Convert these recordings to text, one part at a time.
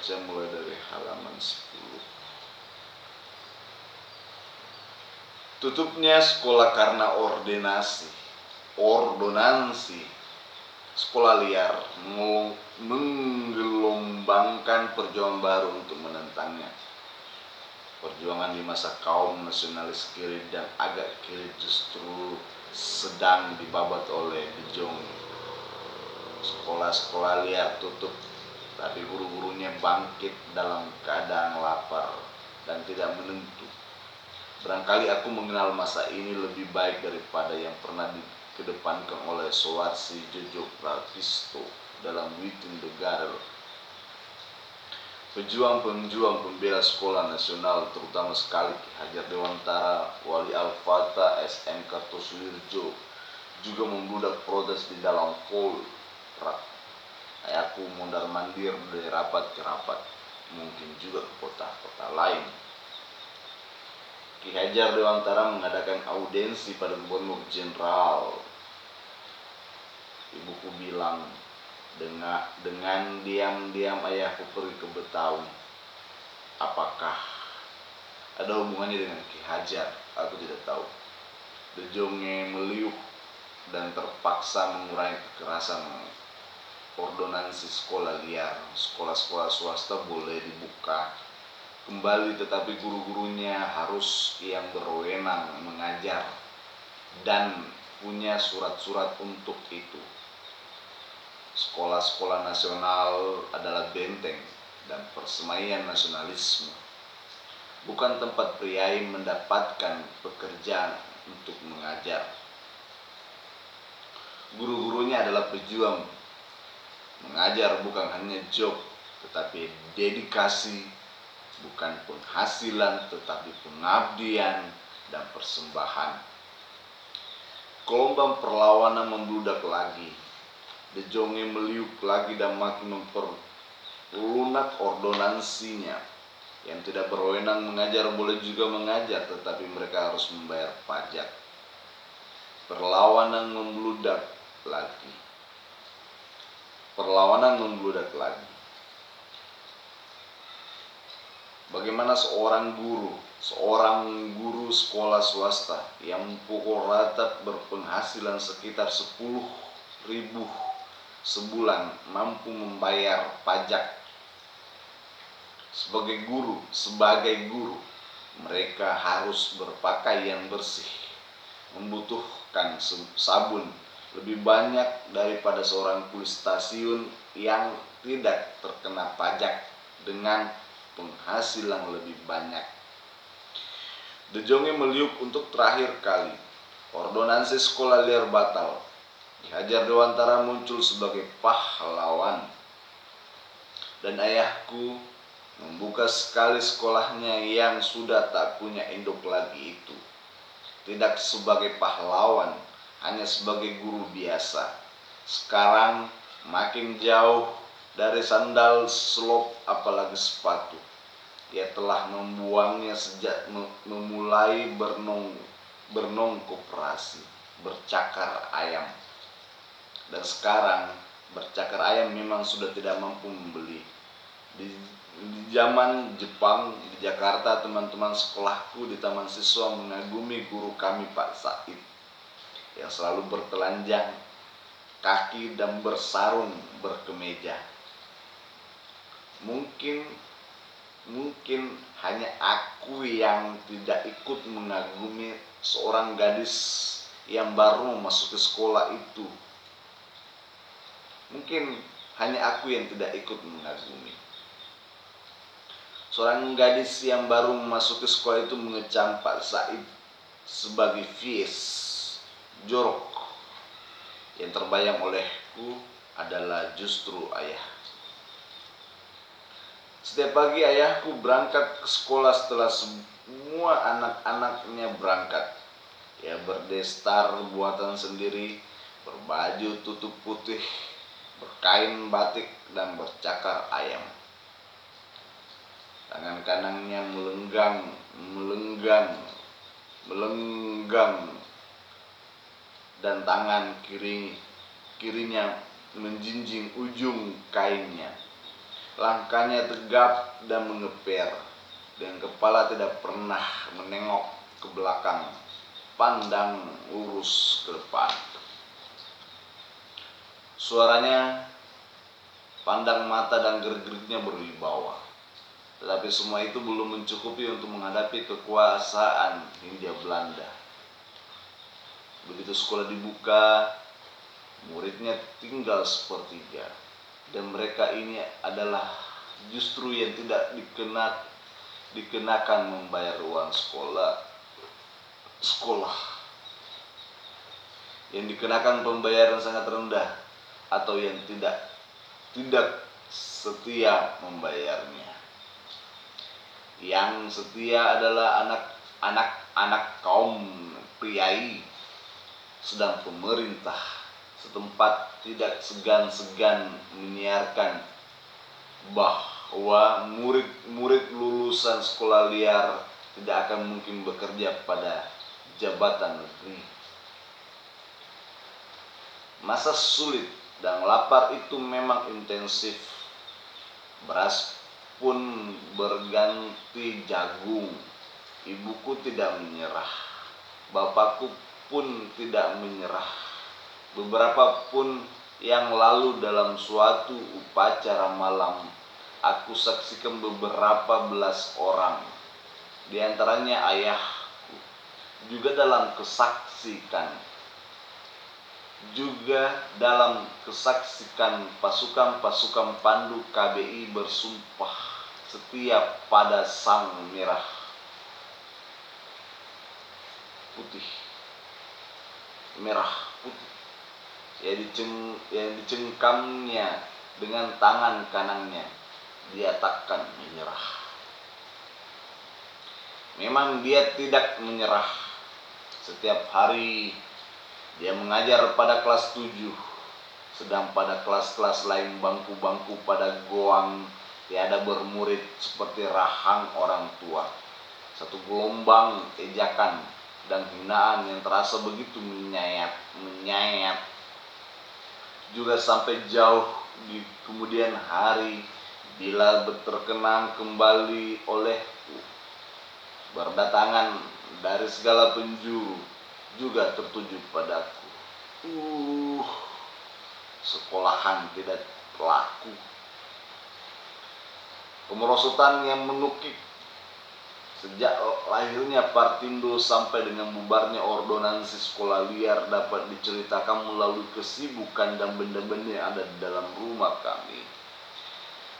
baca mulai dari halaman 10. Tutupnya sekolah karena ordonansi sekolah liar menggelombangkan perjuangan baru untuk menentangnya. Perjuangan di masa kaum nasionalis kiri dan agak kiri justru sedang dibabat oleh Dejong. Sekolah-sekolah liar tutup, tapi guru-gurunya bangkit dalam keadaan lapar dan tidak menentu. Barangkali aku mengenal masa ini lebih baik daripada yang pernah dikedepankan oleh Soeharto Jojo Pratisto dalam Within the Garden. Pejuang-pejuang pembela sekolah nasional, terutama sekali Ki Hajar Dewantara, Wali Al-Fatah, SM Kartosuwirjo, juga membludak protes di dalam Polrak. Ayahku mondar-mandir dari rapat ke rapat, mungkin juga ke kota-kota lain. Ki Hajar Dewantara mengadakan audensi pada Gubernur Jenderal. Ibuku bilang, dengan diam-diam ayahku pergi ke Betawi. Apakah ada hubungannya dengan Ki Hajar? Aku tidak tahu. Dejongnya meliuk dan terpaksa mengurangi kekerasan ordonansi sekolah liar. Sekolah-sekolah swasta boleh dibuka kembali, tetapi guru-gurunya harus yang berwenang mengajar dan punya surat-surat untuk itu. Sekolah-sekolah nasional adalah benteng dan persemaian nasionalisme, bukan tempat priai mendapatkan pekerjaan untuk mengajar. Guru-gurunya adalah pejuang. Mengajar bukan hanya job, tetapi dedikasi, bukan penghasilan, tetapi pengabdian dan persembahan. Gelombang perlawanan membludak lagi. Dejongnya meliuk lagi dan makin memperlunak ordonansinya. Yang tidak berwenang mengajar boleh juga mengajar, tetapi mereka harus membayar pajak. Perlawanan membludak lagi. Bagaimana seorang guru sekolah swasta yang pukul rata berpenghasilan sekitar 10.000 sebulan mampu membayar pajak? Sebagai guru, mereka harus berpakaian bersih, membutuhkan sabun lebih banyak daripada seorang kuli stasiun yang tidak terkena pajak dengan penghasilan lebih banyak. Dejongnya meliuk untuk terakhir kali. Ordonansi sekolah liar batal. Ki Hajar Dewantara muncul sebagai pahlawan, dan ayahku membuka sekali sekolahnya yang sudah tak punya induk lagi itu. Tidak sebagai pahlawan, hanya sebagai guru biasa. Sekarang makin jauh dari sandal, selop, apalagi sepatu. Ia telah membuangnya sejak memulai bernong koperasi, bercakar ayam. Dan sekarang bercakar ayam memang sudah tidak mampu membeli. Di zaman Jepang, di Jakarta, teman-teman sekolahku di taman siswa mengagumi guru kami Pak Said, yang selalu bertelanjang kaki dan bersarung berkemeja. Mungkin hanya aku yang tidak ikut mengagumi seorang gadis yang baru memasuki sekolah itu. Mungkin hanya aku yang tidak ikut mengagumi. Seorang gadis yang baru memasuki sekolah itu mengecam Pak Said sebagai vies, jorok. Yang terbayang olehku adalah justru ayah. Setiap pagi ayahku berangkat ke sekolah setelah semua anak-anaknya berangkat. Ia berdestar buatan sendiri, berbaju tutup putih, berkain batik, dan bercakar ayam. Tangan kanannya melenggang, dan tangan kirinya menjinjing ujung kainnya. Langkahnya tegap dan mengeper, dan kepala tidak pernah menengok ke belakang, pandang lurus ke depan. Suaranya, pandang mata dan gerik-geriknya berwibawa. Tetapi semua itu belum mencukupi untuk menghadapi kekuasaan Hindia Belanda. Begitu sekolah dibuka, muridnya tinggal sepertiga, dan mereka ini adalah justru yang tidak dikenakan membayar uang sekolah. Yang dikenakan pembayaran sangat rendah, atau yang tidak setia membayarnya. Yang setia adalah anak kaum priai, sedang pemerintah setempat tidak segan-segan menyiarkan bahwa murid-murid lulusan sekolah liar tidak akan mungkin bekerja pada jabatan negeri. Masa sulit dan lapar itu memang intensif. Beras pun berganti jagung. Ibuku tidak menyerah. Bapakku pun tidak menyerah. Beberapa pun yang lalu dalam suatu upacara malam, aku saksikan beberapa belas orang, di antaranya ayahku, juga dalam kesaksikan pasukan Pandu KBI bersumpah setia pada Sang Merah Putih yang dicengkamnya dengan tangan kanannya. Dia takkan menyerah. Memang dia tidak menyerah. Setiap hari dia mengajar pada kelas 7, sedang pada kelas-kelas lain bangku-bangku pada goang tiada bermurid, seperti rahang orang tua. Satu gelombang ejakan dan hinaan yang terasa begitu menyayat, juga sampai jauh di kemudian hari, bila terkenang kembali olehku, berdatangan dari segala penjuru, juga tertuju padaku. Sekolahan tidak laku. Kemerosotan yang menukik sejak lahirnya Partindo sampai dengan bubarnya ordonansi sekolah liar dapat diceritakan melalui kesibukan dan benda-benda yang ada di dalam rumah kami.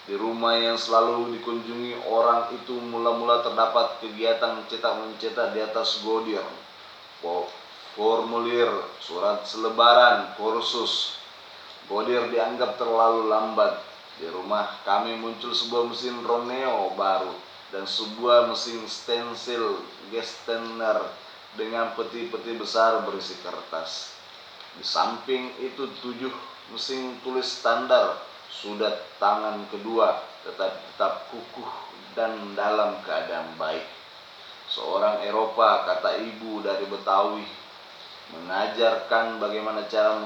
Di rumah yang selalu dikunjungi orang itu mula-mula terdapat kegiatan mencetak di atas godir, formulir, surat selebaran, kursus. Godir dianggap terlalu lambat. Di rumah kami muncul sebuah mesin Roneo baru dan sebuah mesin stensil Gerstner dengan peti-peti besar berisi kertas. Di samping itu 7 mesin tulis standar, sudah tangan kedua, tetap kukuh dan dalam keadaan baik. Seorang Eropa, kata ibu dari Betawi, mengajarkan bagaimana cara